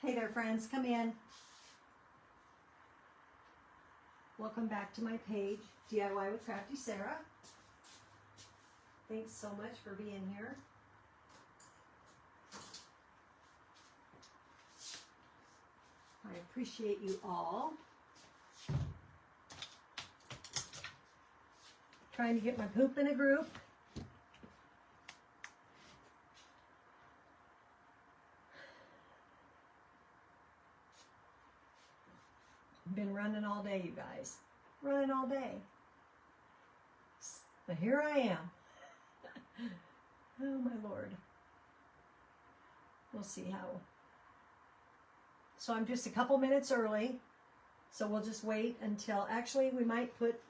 Hey there, friends. Come in. Welcome back to my page, DIY with Crafty Sarah. Thanks so much for being here. I appreciate you all. Trying to get my poop in a group. Been running all day, you guys. Running all day. But here I am. Oh my Lord. We'll see how. So I'm just a couple minutes early. So we'll just wait until, actually we might put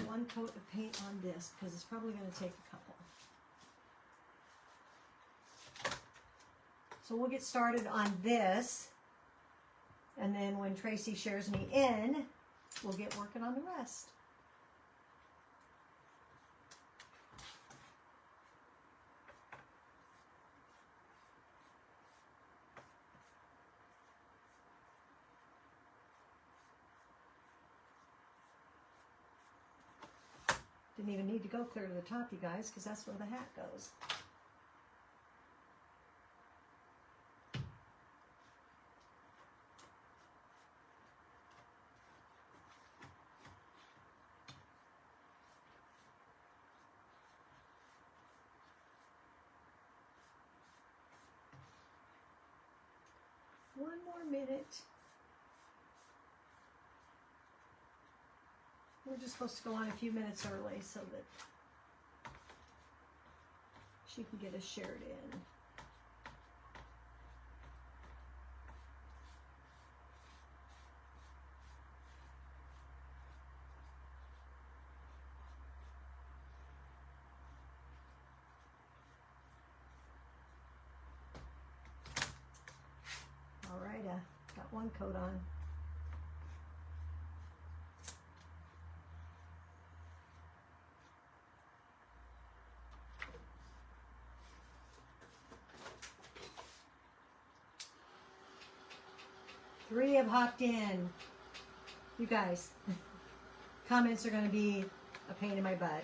one coat of paint on this because it's probably going to take a couple. So we'll get started on this. And then when Tracy shares me in, we'll get working on the rest. Didn't even need to go clear to the top, you guys, because that's where the hat goes. One more minute. We're just supposed to go on a few minutes early so that she can get us shared in. All right, got one coat on. Three have hopped in. You guys, comments are going to be a pain in my butt.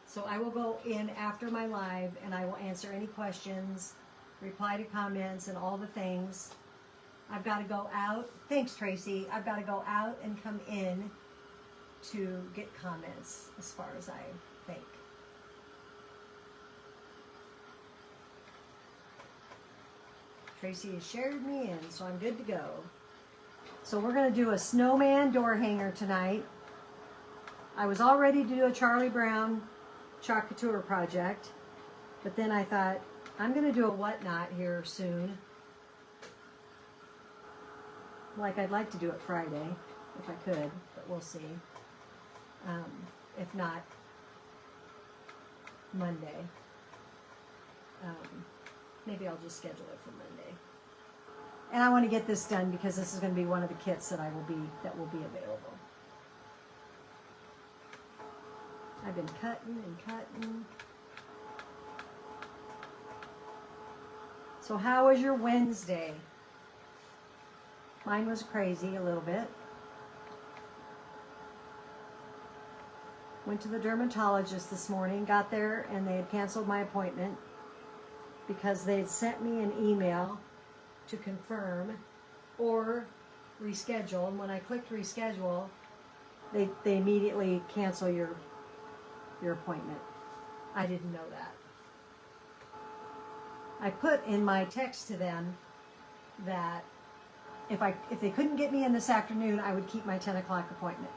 So I will go in after my live and I will answer any questions, reply to comments and all the things. I've got to go out. Thanks, Tracy. I've got to go out and come in to get comments as far as I think. Tracy has shared me in, so I'm good to go. So we're going to do a snowman door hanger tonight. I was all ready to do a Charlie Brown Chalk Couture project, but then I thought, I'm going to do a whatnot here soon. Like, I'd like to do it Friday, if I could, but we'll see. If not, Monday. Maybe I'll just schedule it for Monday. And I want to get this done because this is going to be one of the kits that will be available. I've been cutting and cutting. So how was your Wednesday? Mine was crazy a little bit. Went to the dermatologist this morning, got there, and they had canceled my appointment because they had sent me an email to confirm or reschedule. And when I clicked reschedule, they immediately cancel your appointment. I didn't know that. I put in my text to them that if they couldn't get me in this afternoon, I would keep my 10 o'clock appointment.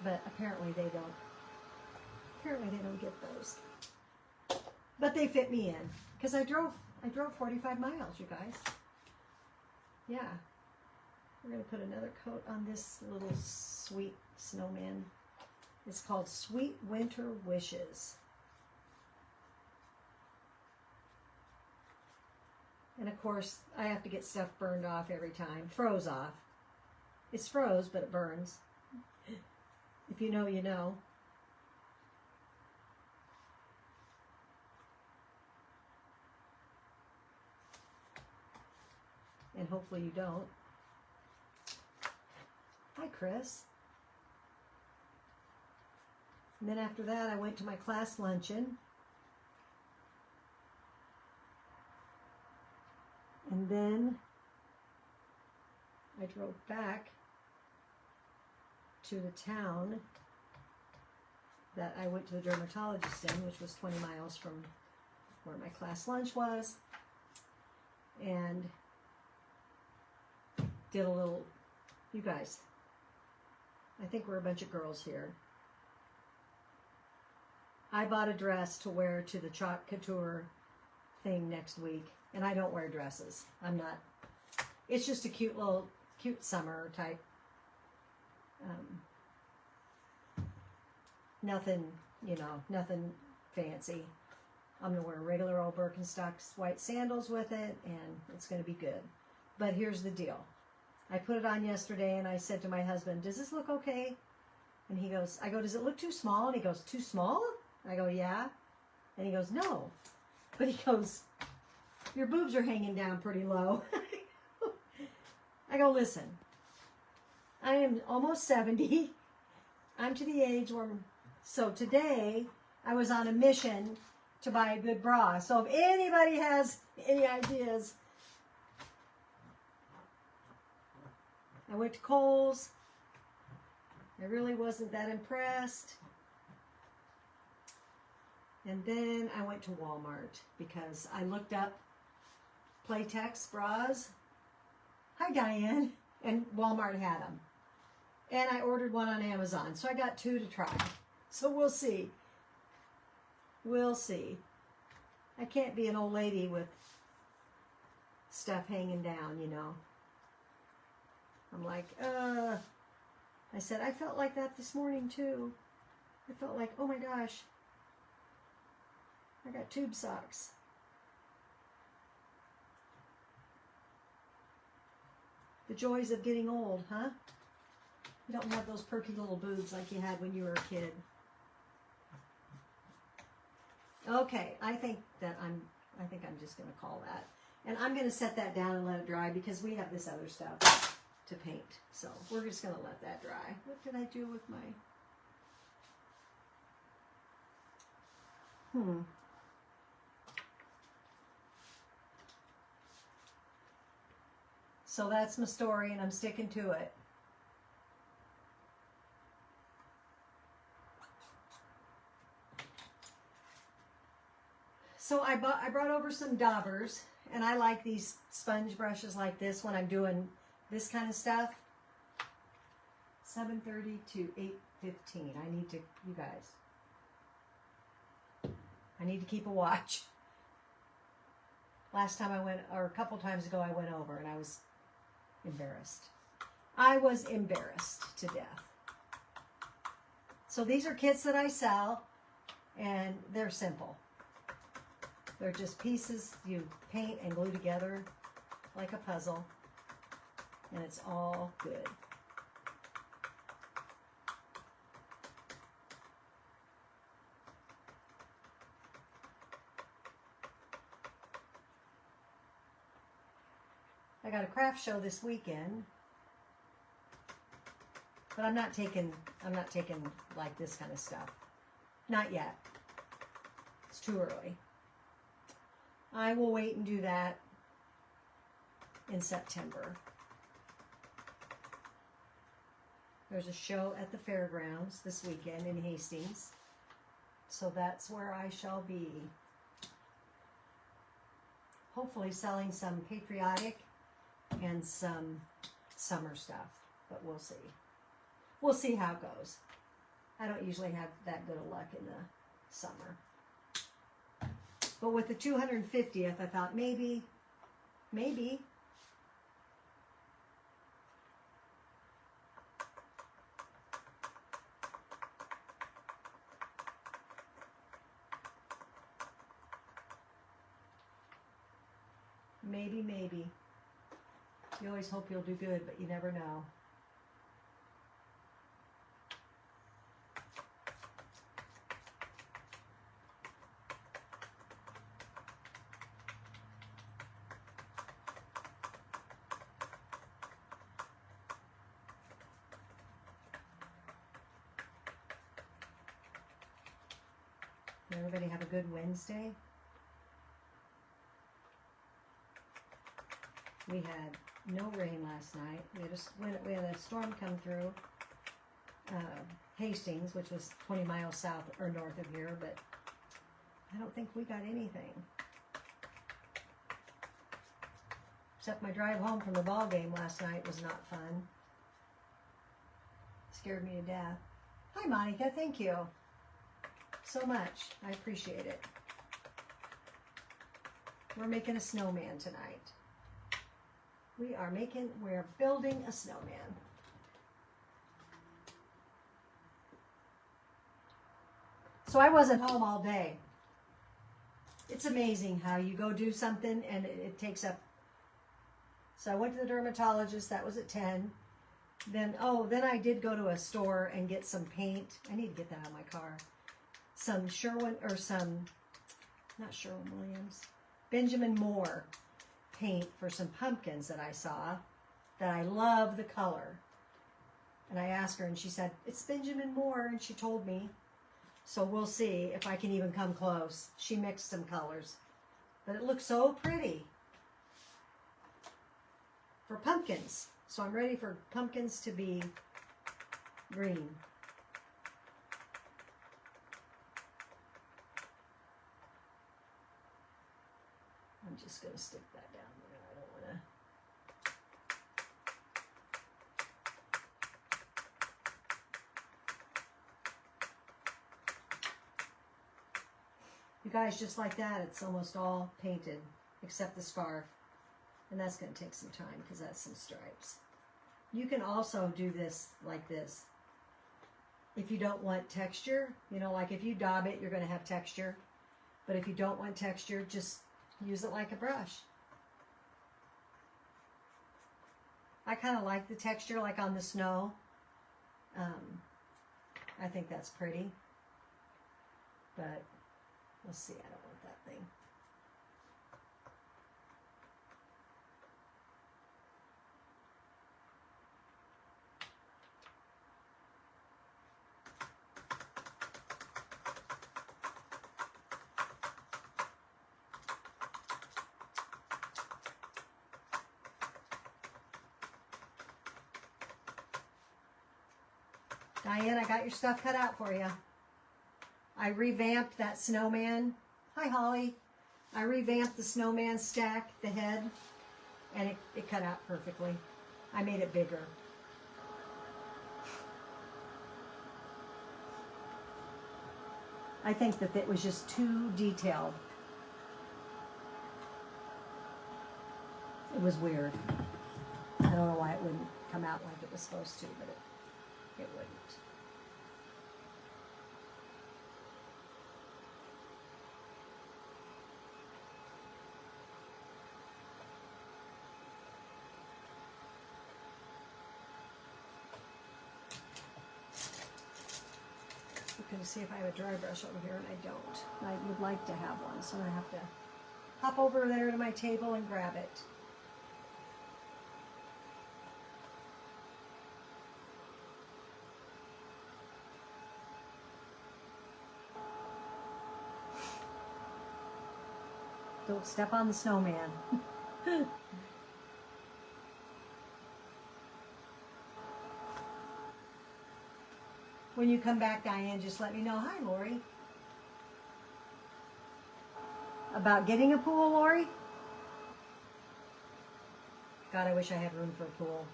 But apparently they don't. Apparently they don't get those. But they fit me in because I drove 45 miles, you guys. Yeah. We're going to put another coat on this little sweet snowman. It's called Sweet Winter Wishes. And of course, I have to get stuff burned off every time. Froze off. It's froze, but it burns. If you know, you know. and hopefully you don't. Hi, Chris. And then after that, I went to my class luncheon. And then I drove back to the town that I went to the dermatologist in, which was 20 miles from where my class lunch was, and did a little, you guys, I think we're a bunch of girls here. I bought a dress to wear to the Chalk Couture thing next week, and I don't wear dresses. I'm not, it's just a cute summer type. Nothing, you know, nothing fancy. I'm going to wear regular old Birkenstocks, white sandals with it, and it's going to be good. But here's the deal. I put it on yesterday, and I said to my husband, does this look okay? And he goes, I go, does it look too small? And he goes, too small? I go, yeah. And he goes, no. But he goes, your boobs are hanging down pretty low. I go, listen, I am almost 70. I'm to the age where, so today I was on a mission to buy a good bra. So if anybody has any ideas, I went to Kohl's. I really wasn't that impressed. And then I went to Walmart because I looked up Playtex bras. Hi, Diane. And Walmart had them. And I ordered one on Amazon. So I got 2 to try. So we'll see. We'll see. I can't be an old lady with stuff hanging down, you know. I'm like, I said, I felt like that this morning too. I felt like, oh my gosh, I got tube socks. The joys of getting old, huh? You don't have those perky little boobs like you had when you were a kid. Okay, I think I'm just gonna call that. And I'm gonna set that down and let it dry because we have this other stuff to paint. So we're just gonna let that dry. What did I do with my, So that's my story, and I'm sticking to it. So I brought over some daubers, and I like these sponge brushes like this when I'm doing this kind of stuff. 7:30 to 8:15. I need to, you guys, I need to keep a watch. Last time I went, or a couple times ago, I went over, and I was embarrassed. I was embarrassed to death. So these are kits that I sell, and they're simple. They're just pieces you paint and glue together like a puzzle, and it's all good. I got a craft show this weekend, but I'm not taking like this kind of stuff. Not yet. It's too early. I will wait and do that in September. There's a show at the fairgrounds this weekend in Hastings, so that's where I shall be. Hopefully selling some patriotic and some summer stuff, but we'll see. We'll see how it goes. I don't usually have that good of luck in the summer. But with the 250th, I thought maybe. Maybe you always hope you'll do good, but you never know. Everybody have a good Wednesday. We had no rain last night. We had a storm come through Hastings, which was 20 miles south or north of here, but I don't think we got anything. Except my drive home from the ball game last night was not fun. Scared me to death. Hi, Monica. Thank you so much. I appreciate it. We're making a snowman tonight. We're building a snowman. So I wasn't home all day. It's amazing how you go do something and it takes up. So I went to the dermatologist, that was at 10. Then I did go to a store and get some paint. I need to get that out of my car. Some not Sherwin-Williams, Benjamin Moore paint for some pumpkins that I saw, that I love the color. And I asked her and she said, it's Benjamin Moore, and she told me. So we'll see if I can even come close. She mixed some colors, but it looks so pretty for pumpkins. So I'm ready for pumpkins to be green. I'm just going to stick that down there. I don't want to. You guys, just like that, it's almost all painted except the scarf. And that's going to take some time because that's some stripes. You can also do this like this. If you don't want texture, like if you daub it, you're going to have texture. But if you don't want texture, just use it like a brush. I kind of like the texture, like on the snow. I think that's pretty. But let's see, I don't want that thing. Diane, I got your stuff cut out for you. I revamped that snowman. Hi, Holly. I revamped the snowman stack, the head, and it cut out perfectly. I made it bigger. I think that it was just too detailed. It was weird. I don't know why it wouldn't come out like it was supposed to, but it wouldn't. Looking to see if I have a dry brush over here, and I don't. I would like to have one, so I'm going to have to hop over there to my table and grab it. Don't step on the snowman. When you come back, Diane, just let me know. Hi, Lori. About getting a pool, Lori? God, I wish I had room for a pool.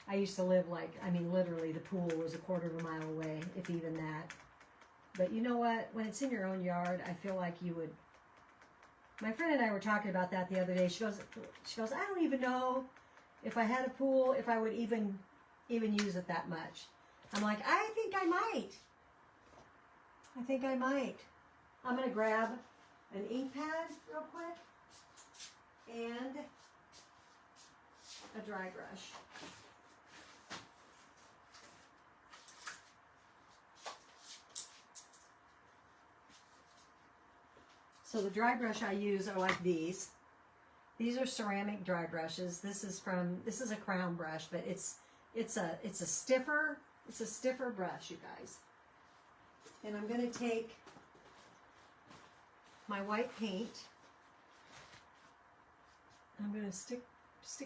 I used to live literally the pool was a quarter of a mile away, if even that. But you know what? When it's in your own yard, I feel like you would. My friend and I were talking about that the other day. She goes, I don't even know if I had a pool, if I would even use it that much. I'm like, I think I might. I'm going to grab an ink pad real quick and a dry brush. So the dry brush I use are like these. These are ceramic dry brushes. This is a crown brush, but it's a stiffer It's a stiffer brush, you guys. And I'm going to take my white paint. I'm going to stick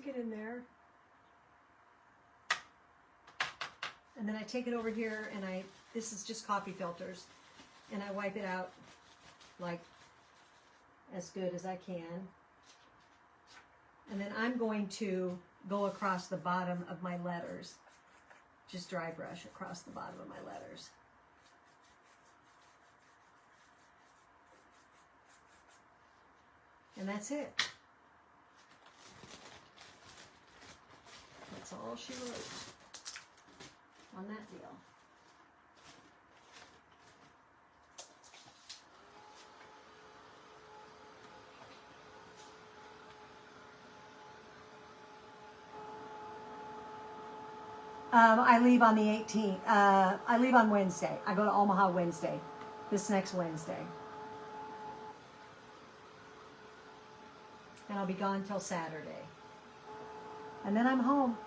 it in there. And then I take it over here and this is just coffee filters, and I wipe it out like as good as I can. And then I'm going to go across the bottom of my letters. Just dry brush across the bottom of my letters. And that's it. That's all she wrote on that deal. I leave on the 18th. I leave on Wednesday. I go to Omaha Wednesday, this next Wednesday. And I'll be gone till Saturday. And then I'm home.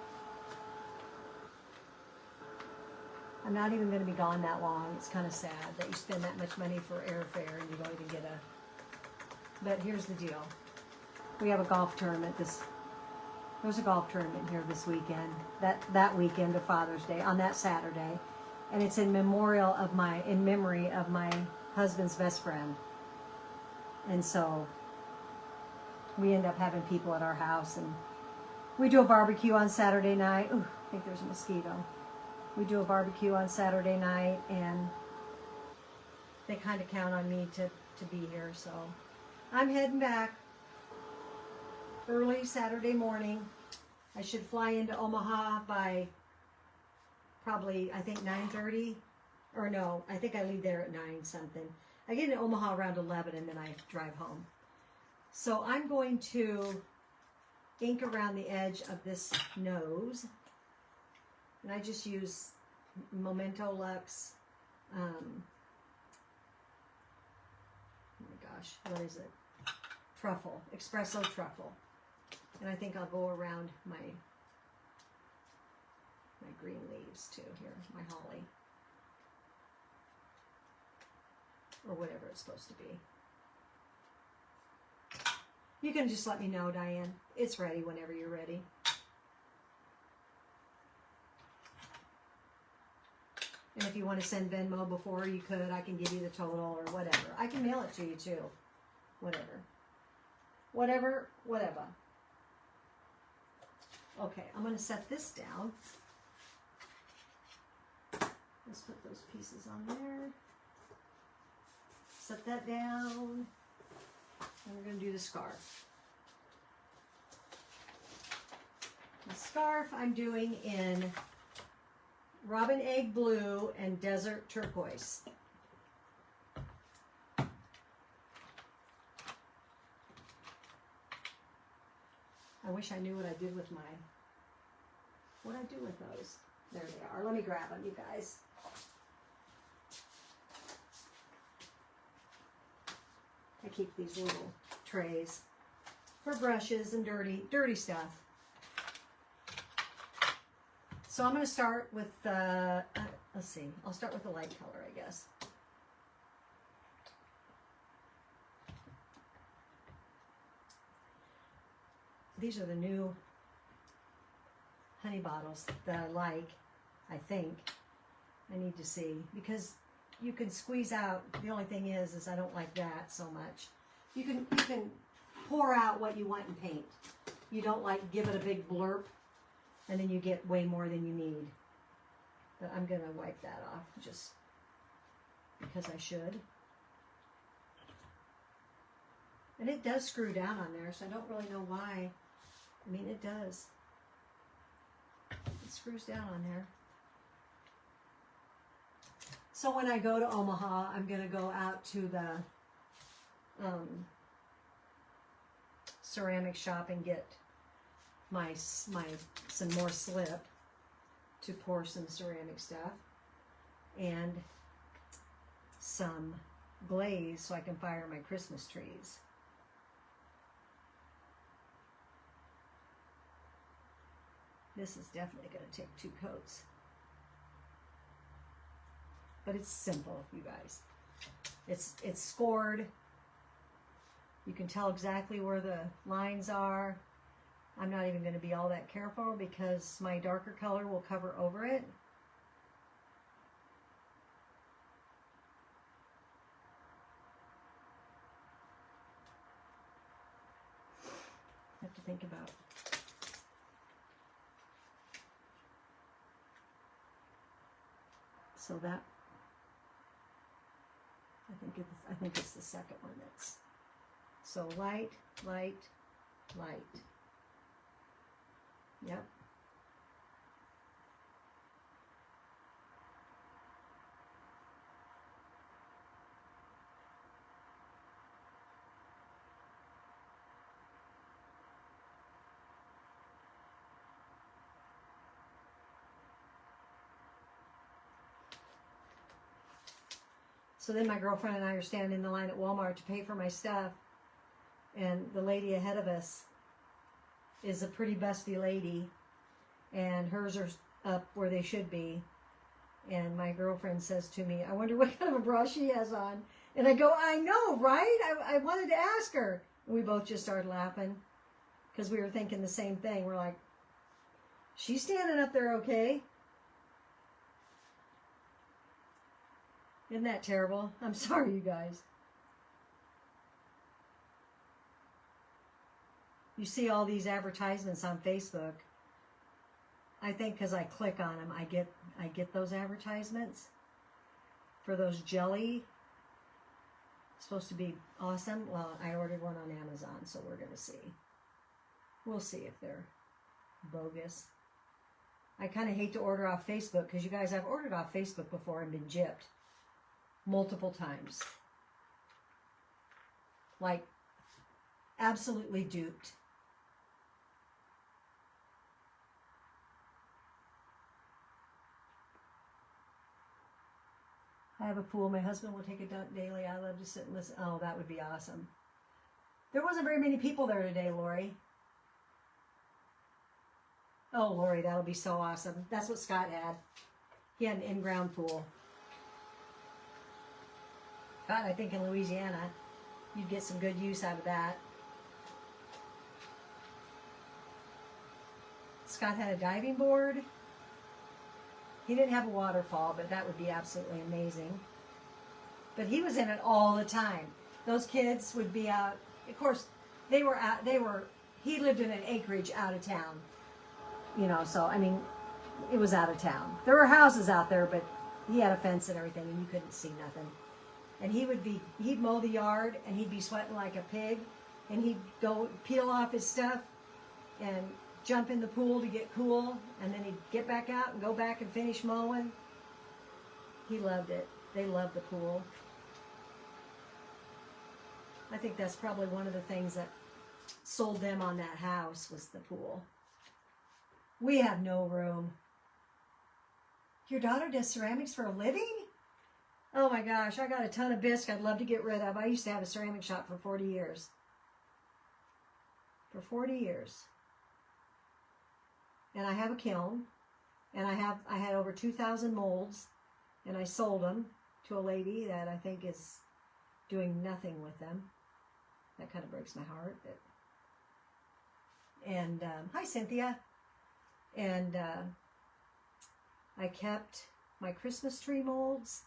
I'm not even going to be gone that long. It's kind of sad that you spend that much money for airfare and you don't even get a... But here's the deal. We have a golf tournament There's a golf tournament here this weekend, that weekend of Father's Day, on that Saturday. And it's in memory of my husband's best friend. And so we end up having people at our house, and we do a barbecue on Saturday night. Ooh, I think there's a mosquito. We do a barbecue on Saturday night, and they kind of count on me to be here. So I'm heading back early Saturday morning. I should fly into Omaha by probably, I think, 9:30. Or no, I think I leave there at 9 something. I get into Omaha around 11 and then I drive home. So I'm going to ink around the edge of this nose. And I just use Memento Luxe. Oh my gosh, what is it? Truffle, espresso truffle. And I think I'll go around my green leaves too here, my holly. Or whatever it's supposed to be. You can just let me know, Diane. It's ready whenever you're ready. And if you want to send Venmo before, you could. I can give you the total or whatever. I can mail it to you too. Whatever. Whatever. Okay, I'm going to set this down. Let's put those pieces on there. Set that down. And we're going to do the scarf. The scarf I'm doing in Robin Egg Blue and Desert Turquoise. I wish I knew what I did with what I do with those. There they are. Let me grab them, you guys. I keep these little trays for brushes and dirty stuff. So I'm going to start with, let's see, I'll start with the light color, I guess. These are the new honey bottles that I like, I think. I need to see, because you can squeeze out, the only thing is I don't like that so much. You can pour out what you want in paint. You don't like give it a big blurb and then you get way more than you need. But I'm going to wipe that off just because I should. And it does screw down on there, so I don't really know why. I mean, it does. It screws down on there. So when I go to Omaha, I'm going to go out to the ceramic shop and get some more slip to pour some ceramic stuff and some glaze so I can fire my Christmas trees. This is definitely going to take 2 coats. but it's simple, you guys. It's scored. You can tell exactly where the lines are. I'm not even going to be all that careful because my darker color will cover over it. I have to think about it. So that, I think it's the second one that's, so light, light, light. Yep. So then my girlfriend and I are standing in the line at Walmart to pay for my stuff. And the lady ahead of us is a pretty busty lady. And hers are up where they should be. And my girlfriend says to me, I wonder what kind of a bra she has on. And I go, I know, right? I wanted to ask her. And we both just started laughing because we were thinking the same thing. We're like, she's standing up there okay. Isn't that terrible? I'm sorry, you guys. You see all these advertisements on Facebook. I think because I click on them, I get those advertisements for those jelly. It's supposed to be awesome. Well, I ordered one on Amazon, so we're gonna see. We'll see if they're bogus. I kind of hate to order off Facebook because you guys, I've ordered off Facebook before and been gypped multiple times. Like, absolutely duped. I have a pool. My husband will take a dunk daily. I love to sit and listen. Oh, that would be awesome. There wasn't very many people there today, Lori. Oh, Lori, that'll be so awesome. That's what Scott had. He had an in-ground pool. God, I think in Louisiana, you'd get some good use out of that. Scott had a diving board. He didn't have a waterfall, but that would be absolutely amazing. But he was in it all the time. Those kids would be out. Of course, he lived in an acreage out of town. You know, so, I mean, it was out of town. There were houses out there, but he had a fence and everything, and you couldn't see nothing. And he'd mow the yard, and he'd be sweating like a pig, and he'd go peel off his stuff and jump in the pool to get cool, and then he'd get back out and go back and finish mowing. He loved it. They loved the pool. I think that's probably one of the things that sold them on that house was the pool. We have no room. Your daughter does ceramics for a living? Oh my gosh, I got a ton of bisque I'd love to get rid of. I used to have a ceramic shop for 40 years. For 40 years. And I have a kiln, and I had over 2,000 molds, and I sold them to a lady that I think is doing nothing with them. That kind of breaks my heart. And hi, Cynthia. And I kept my Christmas tree molds,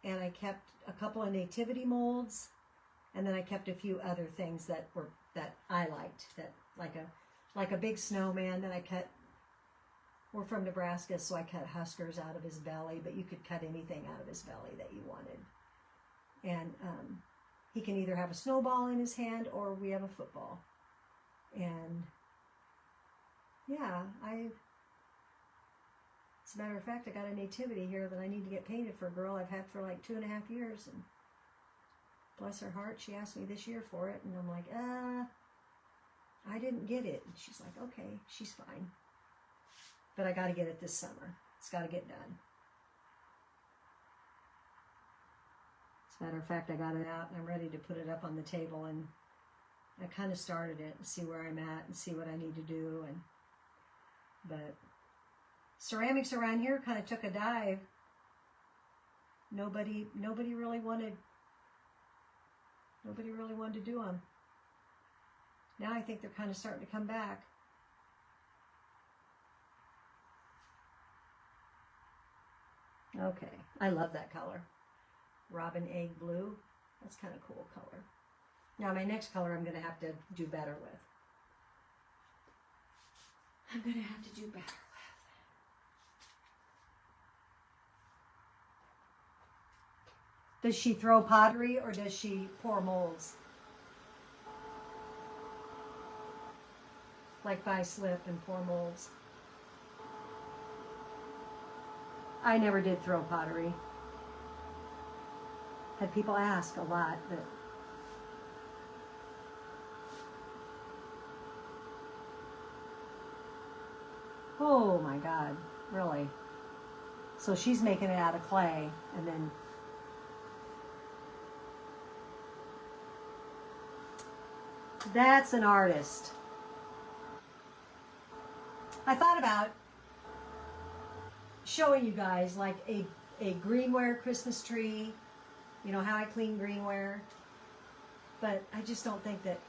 and I kept a couple of nativity molds, and then I kept a few other things that I liked, that like a big snowman that I cut. We're from Nebraska, so I cut Huskers out of his belly, but you could cut anything out of his belly that you wanted. And he can either have a snowball in his hand or we have a football. And yeah, as a matter of fact, I got a nativity here that I need to get painted for a girl I've had for like 2.5 years. And bless her heart, she asked me this year for it. And I'm like, I didn't get it. And she's like, okay, she's fine. But I got to get it this summer. It's got to get done. As a matter of fact, I got it out and I'm ready to put it up on the table. And I kind of started it and see where I'm at and see what I need to do. But ceramics around here kind of took a dive. nobody really wanted to do them. Now I think they're kind of starting to come back. Okay, I love that color. Robin egg blue. That's kind of cool color. Now my next color I'm going to have to do better with. I'm going to have to do better with. Does she throw pottery or does she pour molds? Like buy slip and pour molds? I never did throw pottery. Had people ask a lot, but oh my God, really? So she's making it out of clay and then that's an artist. I thought about showing you guys like a greenware Christmas tree, you know how I clean greenware, but I just don't think that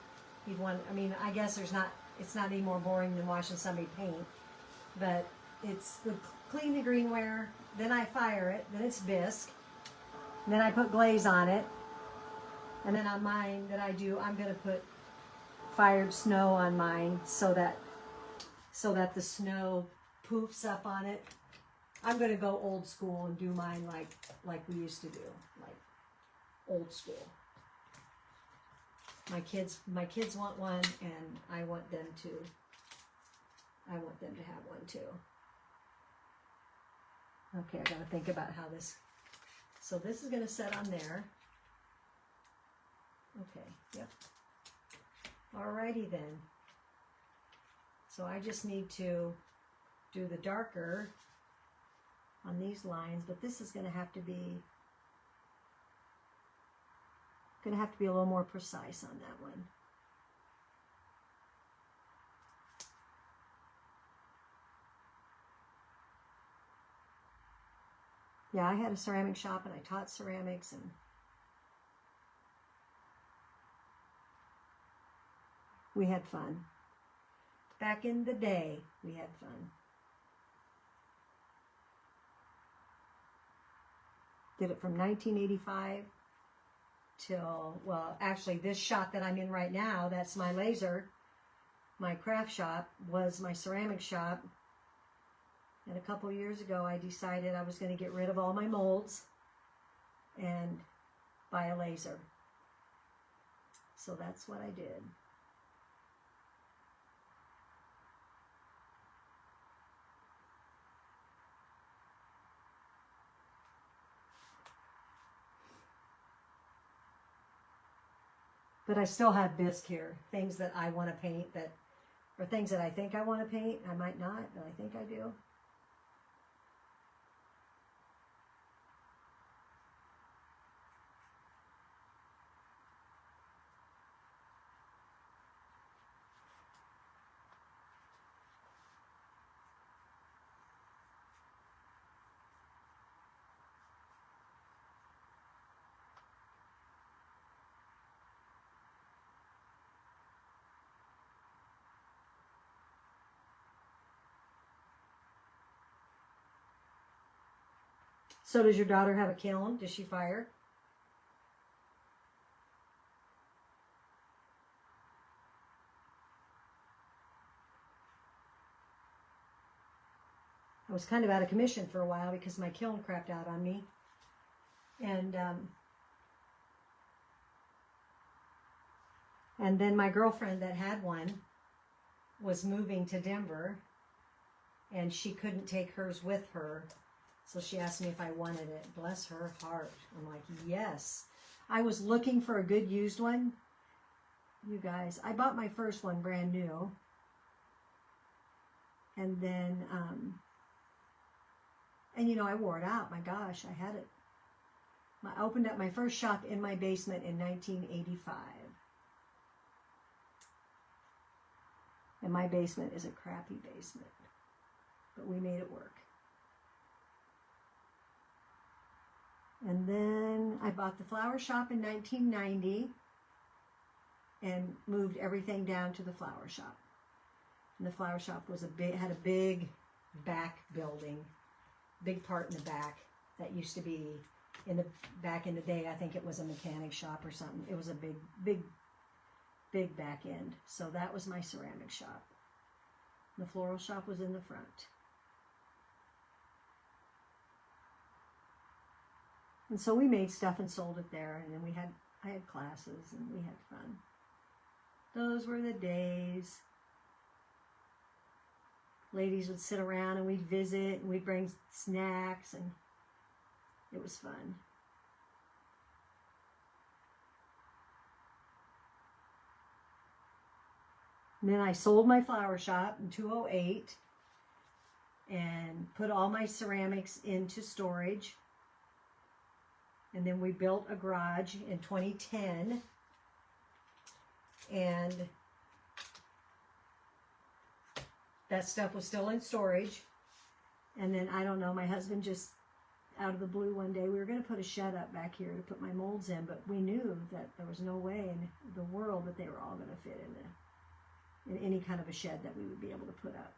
you'd want, I mean, I guess it's not any more boring than watching somebody paint, but it's clean the greenware, then I fire it, then it's bisque, then I put glaze on it, and then on mine that I do, I'm going to put fired snow on mine so that the snow poofs up on it. I'm going to go old school and do mine like we used to do, like old school. My kids want one, and I want them to have one too. Okay, I got to think about how this. So this is going to set on there. Okay, yep. Alrighty then. So I just need to do the darker on these lines, but this is going to have to be a little more precise on that one. Yeah, I had a ceramic shop and I taught ceramics, and we had fun. Back in the day, we had fun. Did it from 1985 till, well, actually this shop that I'm in right now, that's my laser. My craft shop was my ceramic shop. And a couple years ago, I decided I was going to get rid of all my molds and buy a laser. So that's what I did. But I still have bisque here, things that I want to paint or things that I think I want to paint. I might not, but I think I do. So does your daughter have a kiln? Does she fire? I was kind of out of commission for a while because my kiln crapped out on me. And then my girlfriend that had one was moving to Denver, and she couldn't take hers with her. So she asked me if I wanted it. Bless her heart. I'm like, yes. I was looking for a good used one. You guys, I bought my first one brand new. And then, and you know, I wore it out. My gosh, I had it. I opened up my first shop in my basement in 1985. And my basement is a crappy basement. But we made it work. And then I bought the flower shop in 1990 and moved everything down to the flower shop. And the flower shop was had a big back building, big part in the back that used to be back in the day. I think it was a mechanic shop or something. It was a big back end. So that was my ceramic shop. The floral shop was in the front. And so we made stuff and sold it there, and then I had classes and we had fun. Those were the days. Ladies would sit around and we'd visit and we'd bring snacks, and it was fun. And then I sold my flower shop in 2008 and put all my ceramics into storage. And then we built a garage in 2010. And that stuff was still in storage. And then, I don't know, my husband just, out of the blue one day, we were going to put a shed up back here to put my molds in, but we knew that there was no way in the world that they were all going to fit in any kind of a shed that we would be able to put up.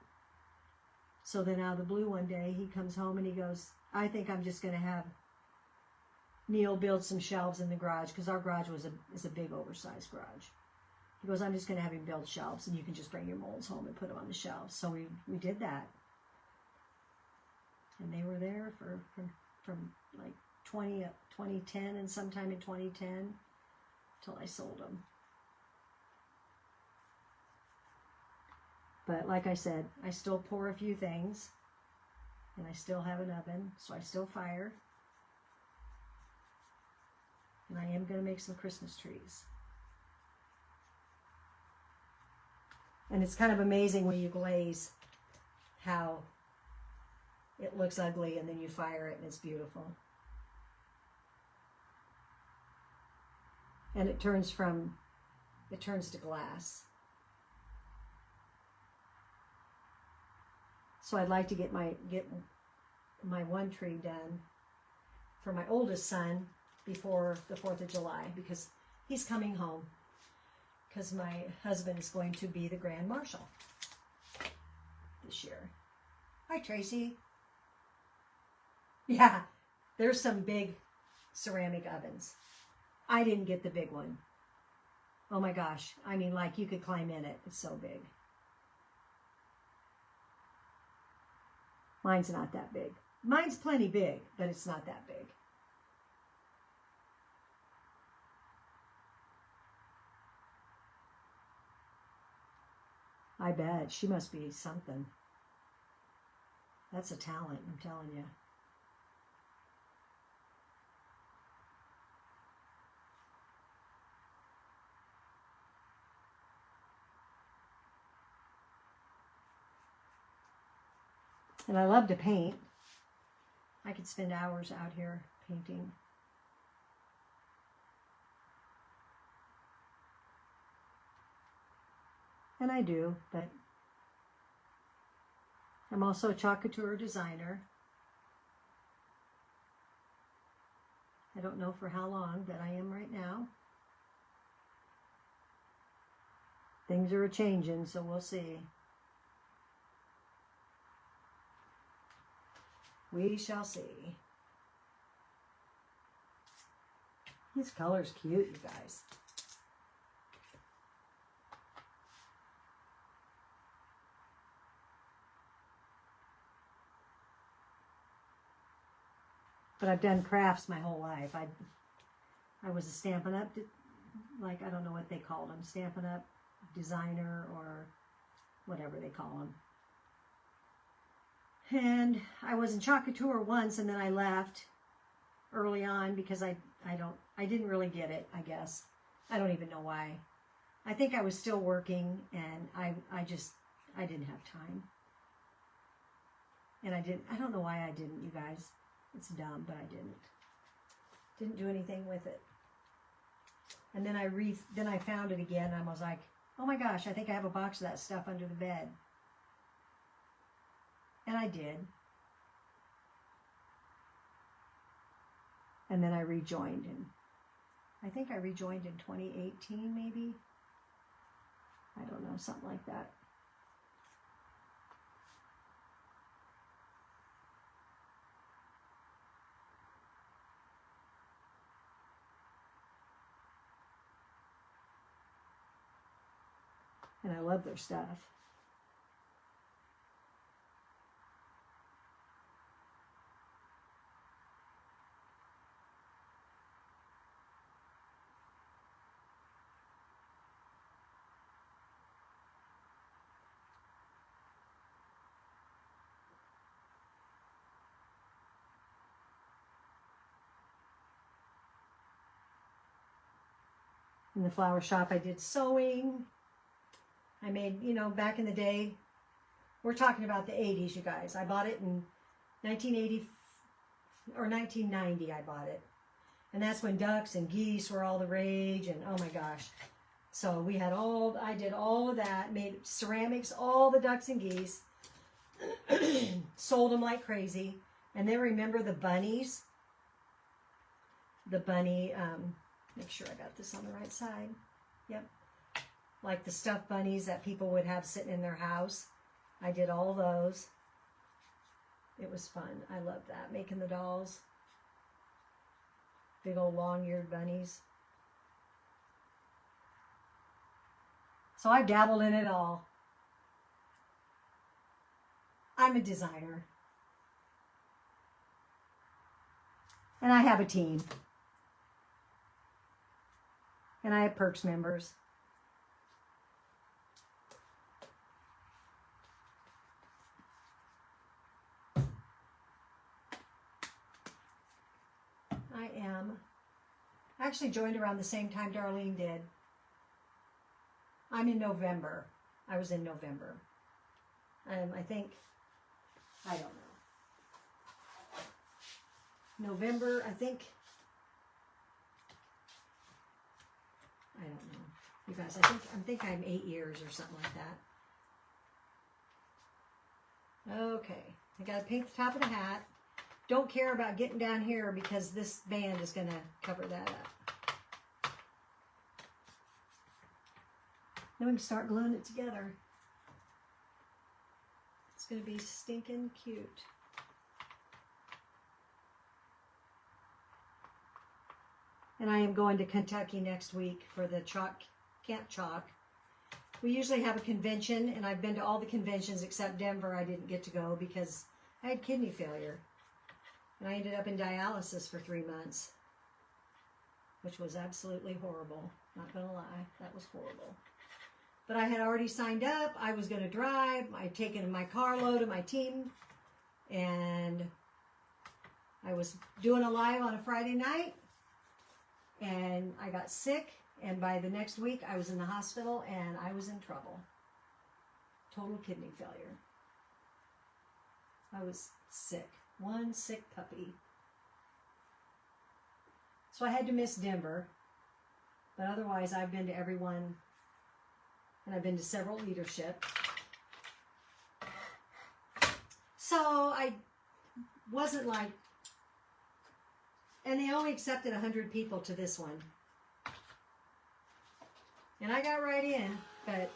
So then out of the blue one day, he comes home and he goes, I think I'm just going to have Neil build some shelves in the garage, because our garage is a big oversized garage. He goes, I'm just going to have him build shelves, and you can just bring your molds home and put them on the shelves. So we did that. And they were there from like 2010 and sometime in 2010 till I sold them. But like I said, I still pour a few things, and I still have an oven, so I still fire. And I am going to make some Christmas trees. And it's kind of amazing when you glaze how it looks ugly, and then you fire it and it's beautiful. And it turns to glass. So I'd like to get my one tree done for my oldest son before the 4th of July, because he's coming home, because my husband is going to be the Grand Marshal this year. Hi, Tracy. Yeah, there's some big ceramic ovens. I didn't get the big one. Oh my gosh. I mean, like, you could climb in it. It's so big. Mine's not that big. Mine's plenty big, but it's not that big. I bet. She must be something. That's a talent, I'm telling you. And I love to paint. I could spend hours out here painting. And I do, but I'm also a chalk couture designer. I don't know for how long, but I am right now. Things are a-changing, so we'll see. We shall see. This color's cute, you guys. But I've done crafts my whole life. I was a Stampin' Up, like, I don't know what they called them, Stampin' Up designer or whatever they call them. And I was in chalk couture once, and then I left early on because I didn't really get it, I guess. I don't even know why. I think I was still working, and I didn't have time. And I don't know why I didn't, you guys. It's dumb, but I didn't do anything with it. And then I found it again, and I was like, oh my gosh, I think I have a box of that stuff under the bed. And I did. And then I rejoined I think I rejoined in 2018 maybe. I don't know, something like that. And I love their stuff. In the flower shop, I did sewing. I made, you know, back in the day, we're talking about the 80s, you guys. I bought it in 1980 or 1990, I bought it. And that's when ducks and geese were all the rage, and oh my gosh. So we had I did all of that, made ceramics, all the ducks and geese, sold them like crazy. And then remember the bunnies? The bunny, make sure I got this on the right side. Yep. Like the stuffed bunnies that people would have sitting in their house. I did all those. It was fun. I loved that, making the dolls. Big old long-eared bunnies. So I dabbled in it all. I'm a designer. And I have a team. And I have Perks members. I actually joined around the same time Darlene did. I'm in November. I was in November. I think, I don't know. November, I think, I don't know. You guys, I think I'm 8 years or something like that. Okay, I gotta paint the top of the hat. Don't care about getting down here because this band is gonna cover that up. Then we can start gluing it together. It's gonna be stinking cute. And I am going to Kentucky next week for the Camp Chalk. We usually have a convention, and I've been to all the conventions except Denver. I didn't get to go because I had kidney failure. And I ended up in dialysis for 3 months, which was absolutely horrible. Not gonna lie, that was horrible. But I had already signed up. I was gonna drive. I'd taken my carload of my team, and I was doing a live on a Friday night, and I got sick, and by the next week I was in the hospital, and I was in trouble. Total kidney failure. I was sick. One sick puppy. So I had to miss Denver, but otherwise I've been to everyone, and I've been to several leadership. So I wasn't like, and they only accepted 100 people to this one. And I got right in, but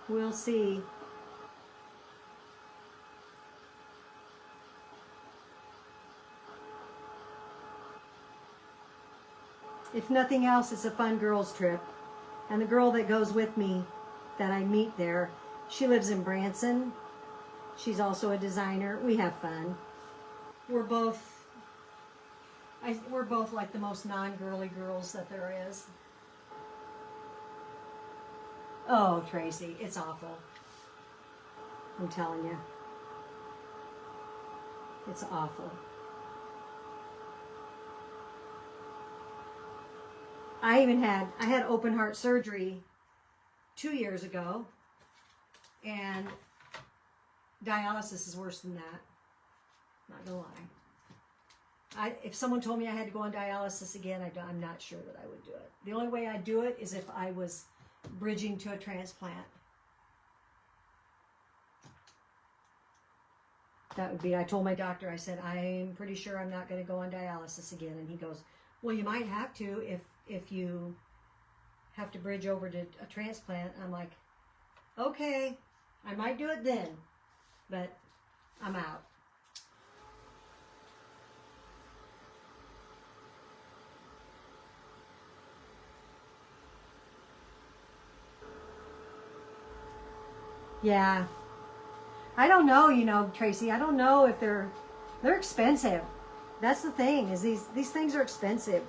we'll see. If nothing else, it's a fun girls' trip. And the girl that goes with me, that I meet there, she lives in Branson. She's also a designer. We have fun. We're both like the most non-girly girls that there is. Oh, Tracy, it's awful. I'm telling you. It's awful. I had open heart surgery 2 years ago, and dialysis is worse than that. Not gonna lie. If someone told me I had to go on dialysis again, I'm not sure that I would do it. The only way I'd do it is if I was bridging to a transplant. That would be, I told my doctor, I said, I'm pretty sure I'm not going to go on dialysis again. And he goes, well, you might have to if you have to bridge over to a transplant. I'm like, okay, I might do it then, but I'm out. Yeah. I don't know, you know, Tracy. I don't know if they're expensive. That's the thing, is these things are expensive.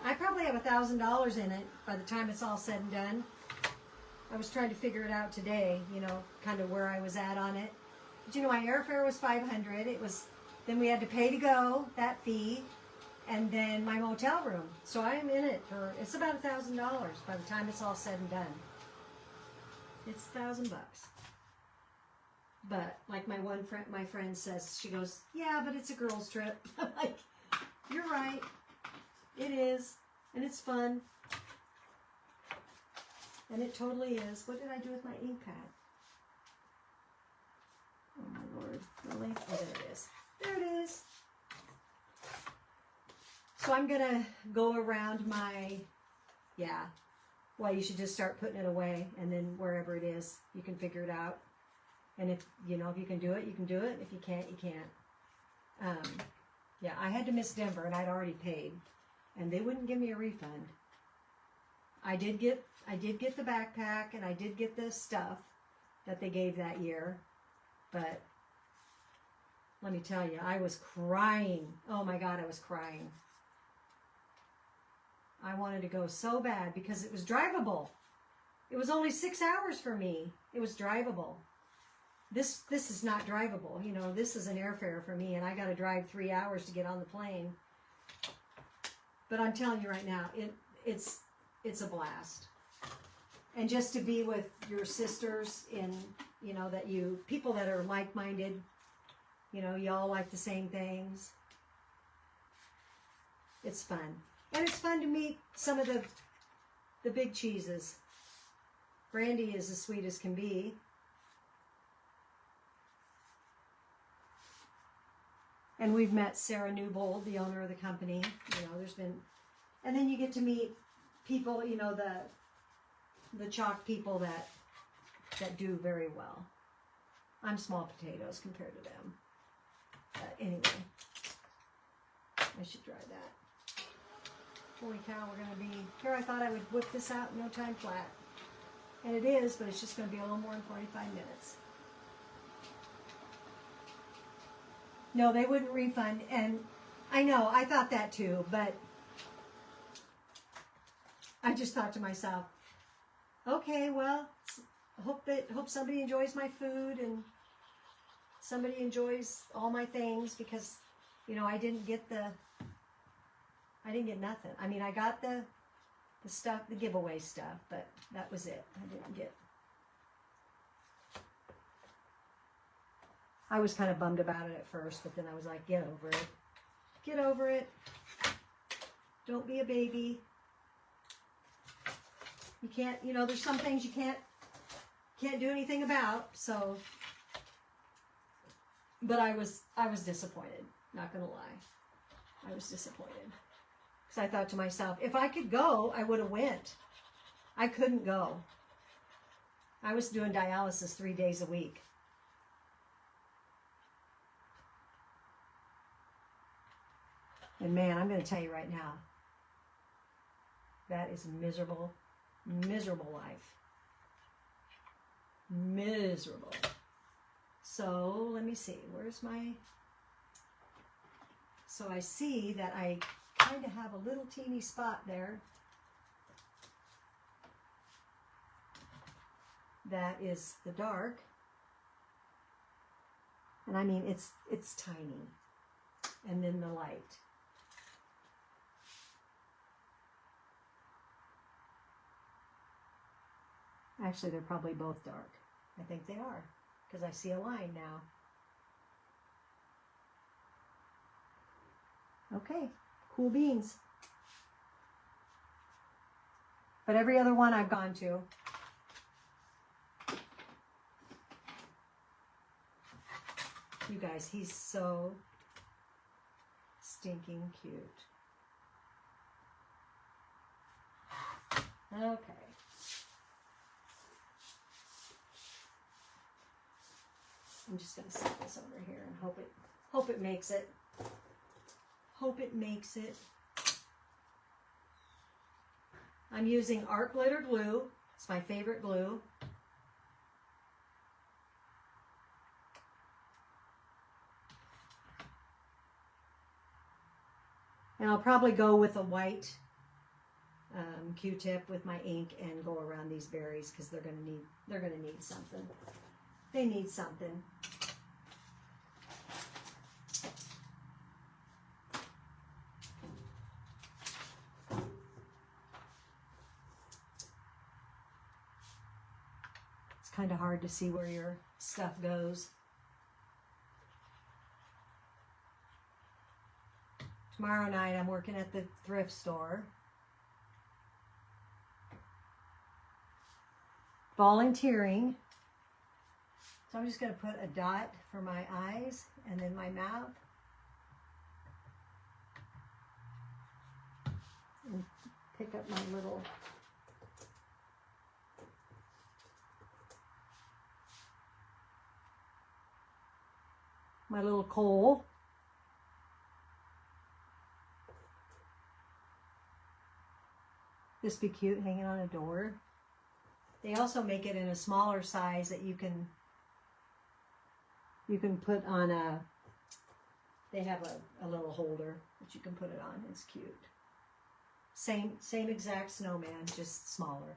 I probably have $1,000 in it by the time it's all said and done. I was trying to figure it out today, you know, kind of where I was at on it. But you know, my airfare was $500. It was, then we had to pay to go, that fee, and then my motel room. So I'm in it for, it's about $1,000 by the time it's all said and done. It's $1,000. But like my friend says, she goes, yeah, but it's a girls' trip. I'm like, you're right. It is, and it's fun. And it totally is. What did I do with my ink pad? Oh my Lord, really? Oh, there it is. There it is. So I'm gonna go around my, yeah. Well, you should just start putting it away, and then wherever it is, you can figure it out. And if, you know, if you can do it, you can do it. If you can't, you can't. Yeah, I had to miss Denver, and I'd already paid. And they wouldn't give me a refund. I did get the backpack, and I did get the stuff that they gave that year. But let me tell you, I was crying. Oh my God, I was crying. I wanted to go so bad because it was drivable. It was only 6 hours for me. It was drivable. This is not drivable. You know, this is an airfare for me, and I got to drive 3 hours to get on the plane. But I'm telling you right now, it's a blast. And just to be with your sisters in, you know, that you, people that are like-minded, you know, you all like the same things. It's fun. And it's fun to meet some of the big cheeses. Brandy is as sweet as can be. And we've met Sarah Newbold, the owner of the company. You know, there's been, and then you get to meet people, you know, the chalk people that do very well. I'm small potatoes compared to them. But anyway, I should try that. Holy cow, we're going to be, here I thought I would whip this out in no time flat. And it is, but it's just going to be a little more than 45 minutes. No, they wouldn't refund, and I know, I thought that too, but I just thought to myself, okay, well, hope somebody enjoys my food and somebody enjoys all my things, because, you know, I didn't get nothing. I mean, I got the stuff, the giveaway stuff, but that was it. I didn't get. I was kind of bummed about it at first, but then I was like, get over it. Get over it. Don't be a baby. You can't, you know, there's some things you can't do anything about, so. But I was disappointed, not gonna lie. I was disappointed. Because I thought to myself, if I could go, I would have went. I couldn't go. I was doing dialysis 3 days a week. And man, I'm going to tell you right now, that is a miserable, miserable life. Miserable. So let me see, where's my, so I see that I kind of have a little teeny spot there. That is the dark. And I mean, it's tiny. And then the light. Actually, they're probably both dark. I think they are, because I see a line now. Okay, cool beans. But every other one I've gone to. You guys, he's so stinking cute. Okay. I'm just going to set this over here and hope it makes it. Hope it makes it. I'm using art glitter glue. It's my favorite glue. And I'll probably go with a white Q-tip with my ink and go around these berries because they're gonna need something. They need something. It's kind of hard to see where your stuff goes. Tomorrow night I'm working at the thrift store. Volunteering. So I'm just going to put a dot for my eyes and then my mouth. And pick up my little coal. This be cute hanging on a door. They also make it in a smaller size that you can put on a, they have a little holder that you can put it on. It's cute. Same exact snowman, just smaller.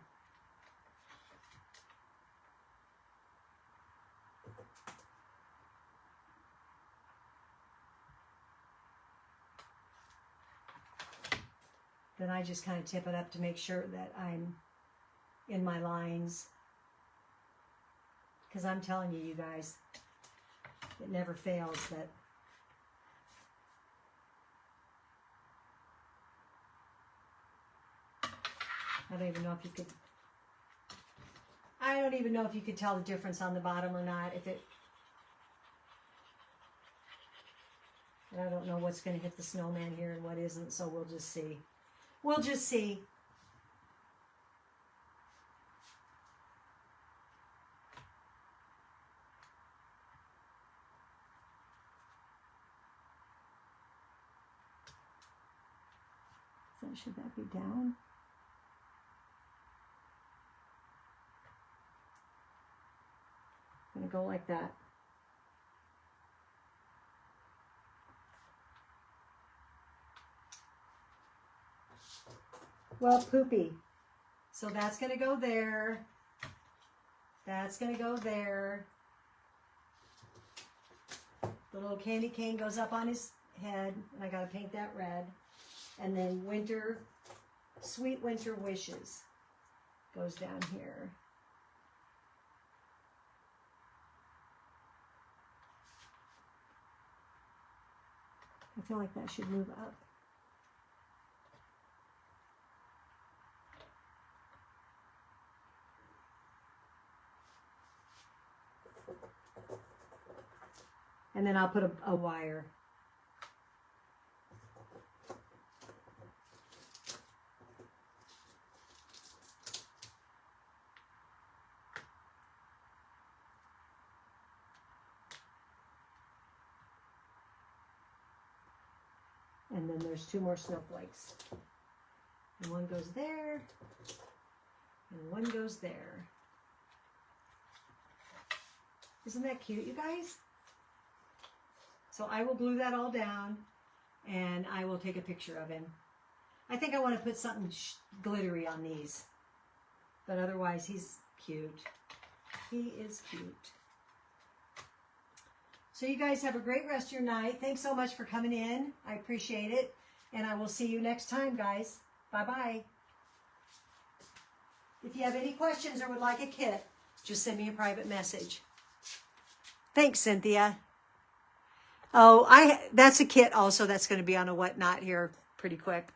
Then I just kind of tip it up to make sure that I'm in my lines. Because I'm telling you, you guys, it never fails that I don't even know if you could tell the difference on the bottom or not. And I don't know what's going to hit the snowman here and what isn't, so we'll just see. We'll just see. So should that be down? I'm going to go like that. Well, poopy. So that's going to go there. That's going to go there. The little candy cane goes up on his head, and I got to paint that red. And then winter, sweet winter wishes goes down here. I feel like that should move up. And then I'll put a wire. And then there's 2 more snowflakes. And one goes there, and one goes there. Isn't that cute, you guys? So I will glue that all down, and I will take a picture of him. I think I want to put something glittery on these. But otherwise, he's cute. He is cute. So you guys have a great rest of your night. Thanks so much for coming in. I appreciate it. And I will see you next time, guys. Bye-bye. If you have any questions or would like a kit, just send me a private message. Thanks, Cynthia. Oh, that's a kit also that's going to be on a whatnot here pretty quick.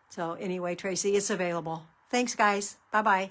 So anyway, Tracy, it's available. Thanks, guys. Bye-bye.